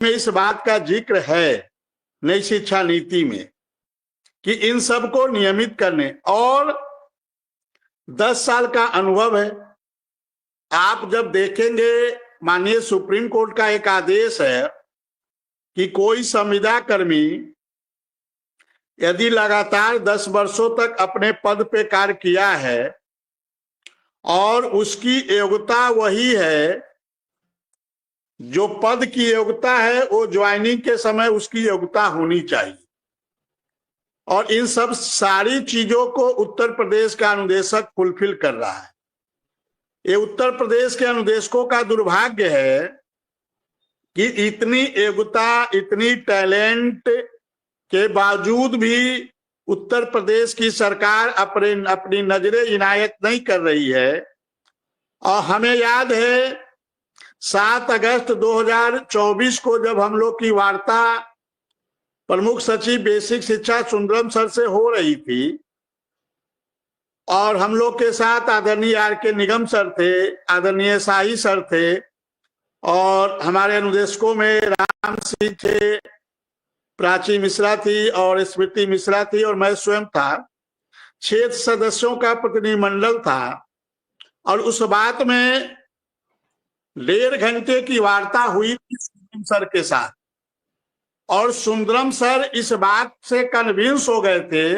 में इस बात का जिक्र है नई शिक्षा नीति में कि इन सब को नियमित करने, और 10 साल का अनुभव है। आप जब देखेंगे, माननीय सुप्रीम कोर्ट का एक आदेश है कि कोई संविदा कर्मी यदि लगातार 10 वर्षों तक अपने पद पे कार्य किया है और उसकी योग्यता वही है, जो पद की योग्यता है वो ज्वाइनिंग के समय उसकी योग्यता होनी चाहिए। और इन सब सारी चीजों को उत्तर प्रदेश का अनुदेशक फुलफिल कर रहा है। ये उत्तर प्रदेश के अनुदेशकों का दुर्भाग्य है कि इतनी योग्यता, इतनी टैलेंट के बावजूद भी उत्तर प्रदेश की सरकार अपनी नजरें इनायत नहीं कर रही है। और हमें याद है 7 अगस्त 2024 को जब हम लोग की वार्ता प्रमुख सचिव बेसिक शिक्षा सुंदरम सर से हो रही थी, और हम लोग के साथ आदरणीय R.K. निगम सर थे, आदरणीय शाही सर थे, और हमारे अनुदेशकों में राम सिंह थे, प्राची मिश्रा थी और स्मृति मिश्रा थी, और मैं स्वयं था। 6 सदस्यों का प्रतिनिधिमंडल था। और उस बात में 1.5 घंटे की वार्ता हुई थी सुंदरम सर के साथ, और सुंदरम सर इस बात से कन्विंस हो गए थे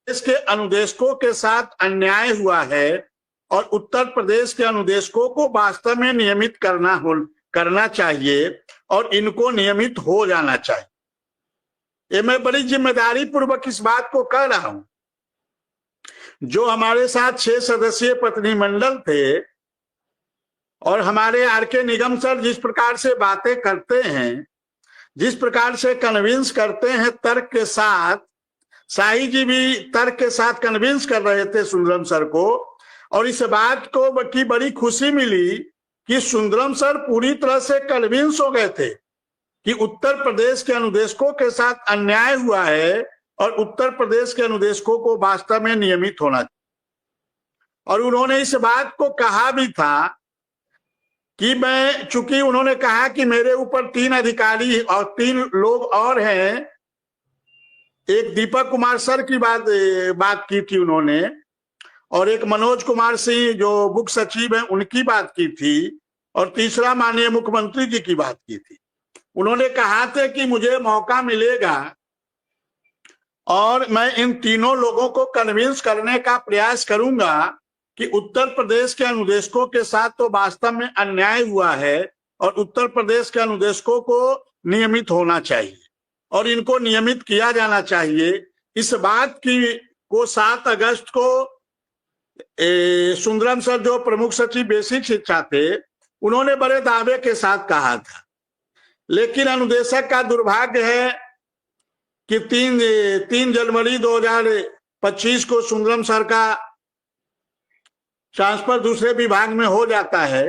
इसके अनुदेशकों के साथ अन्याय हुआ है और उत्तर प्रदेश के अनुदेशकों को वास्तव में नियमित करना चाहिए और इनको नियमित हो जाना चाहिए। ये मैं बड़ी जिम्मेदारी पूर्वक इस बात को कह रहा हूं। जो हमारे साथ 6 सदस्यीय प्रतिनिधिमंडल थे और हमारे R.K. निगम सर जिस प्रकार से बातें करते हैं, जिस प्रकार से कन्विंस करते हैं तर्क के साथ, शाही जी भी तर्क के साथ कन्विंस कर रहे थे सुंदरम सर को। और इस बात को की बड़ी खुशी मिली कि सुंदरम सर पूरी तरह से कन्विंस हो गए थे कि उत्तर प्रदेश के अनुदेशकों के साथ अन्याय हुआ है और उत्तर प्रदेश के अनुदेशकों को वास्तव में नियमित होना चाहिए। और उन्होंने इस बात को कहा भी था कि मैं, चूंकि उन्होंने कहा कि मेरे ऊपर 3 अधिकारी और 3 लोग और हैं, एक दीपक कुमार सर की बात की थी उन्होंने, और एक मनोज कुमार सिंह जो मुख्य सचिव हैं उनकी बात की थी, और तीसरा माननीय मुख्यमंत्री जी की बात की थी। उन्होंने कहा था कि मुझे मौका मिलेगा और मैं इन तीनों लोगों को कन्विंस करने का प्रयास करूंगा कि उत्तर प्रदेश के अनुदेशकों के साथ तो वास्तव में अन्याय हुआ है और उत्तर प्रदेश के अनुदेशकों को नियमित होना चाहिए और इनको नियमित किया जाना चाहिए। इस बात की को 7 अगस्त को सुंदरम सर जो प्रमुख सचिव बेसिक शिक्षा थे, उन्होंने बड़े दावे के साथ कहा था। लेकिन अनुदेशक का दुर्भाग्य है कि 3 जनवरी 2025 को सुंदरम सर का ट्रांसफर दूसरे विभाग में हो जाता है,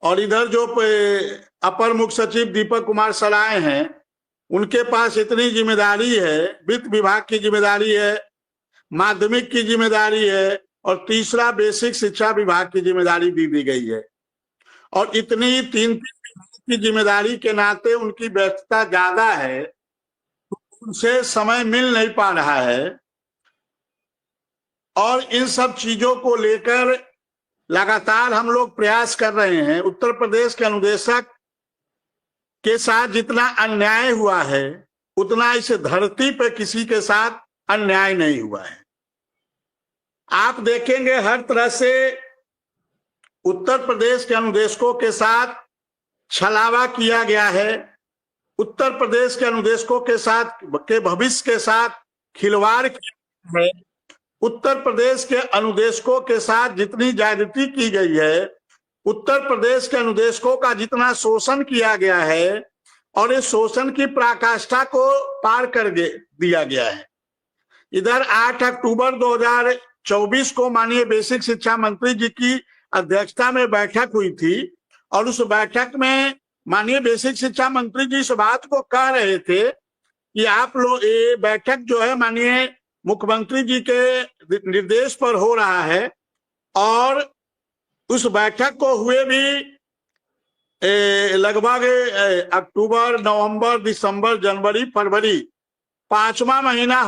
और इधर जो अपर मुख्य सचिव दीपक कुमार सलाए हैं, उनके पास इतनी जिम्मेदारी है, वित्त विभाग की जिम्मेदारी है, माध्यमिक की जिम्मेदारी है, और तीसरा बेसिक शिक्षा विभाग की जिम्मेदारी दी गई है। और इतनी 3 की जिम्मेदारी के नाते उनकी व्यस्तता ज्यादा है, उनसे समय मिल नहीं पा रहा है। और इन सब चीजों को लेकर लगातार हम लोग प्रयास कर रहे हैं। उत्तर प्रदेश के अनुदेशक के साथ जितना अन्याय हुआ है उतना इस धरती पर किसी के साथ अन्याय नहीं हुआ है। आप देखेंगे हर तरह से उत्तर प्रदेश के अनुदेशकों के साथ छलावा किया गया है। उत्तर प्रदेश के अनुदेशकों के साथ के भविष्य के साथ खिलवाड़ किया है। उत्तर प्रदेश के अनुदेशकों के साथ जितनी ज्यादती की गई है, उत्तर प्रदेश के अनुदेशकों का जितना शोषण किया गया है, और इस शोषण की पराकाष्ठा को पार कर दिया गया है। इधर 8 अक्टूबर 2024 को माननीय बेसिक शिक्षा मंत्री जी की अध्यक्षता में बैठक हुई थी, और उस बैठक में माननीय बेसिक शिक्षा मंत्री जी इस बात को कह रहे थे कि आप लोग, ये बैठक जो है माननीय मुख्यमंत्री जी के निर्देश पर हो रहा है, और उस बैठक को हुए भी लगभग अक्टूबर, नवंबर, दिसंबर, जनवरी, फरवरी 5वां महीना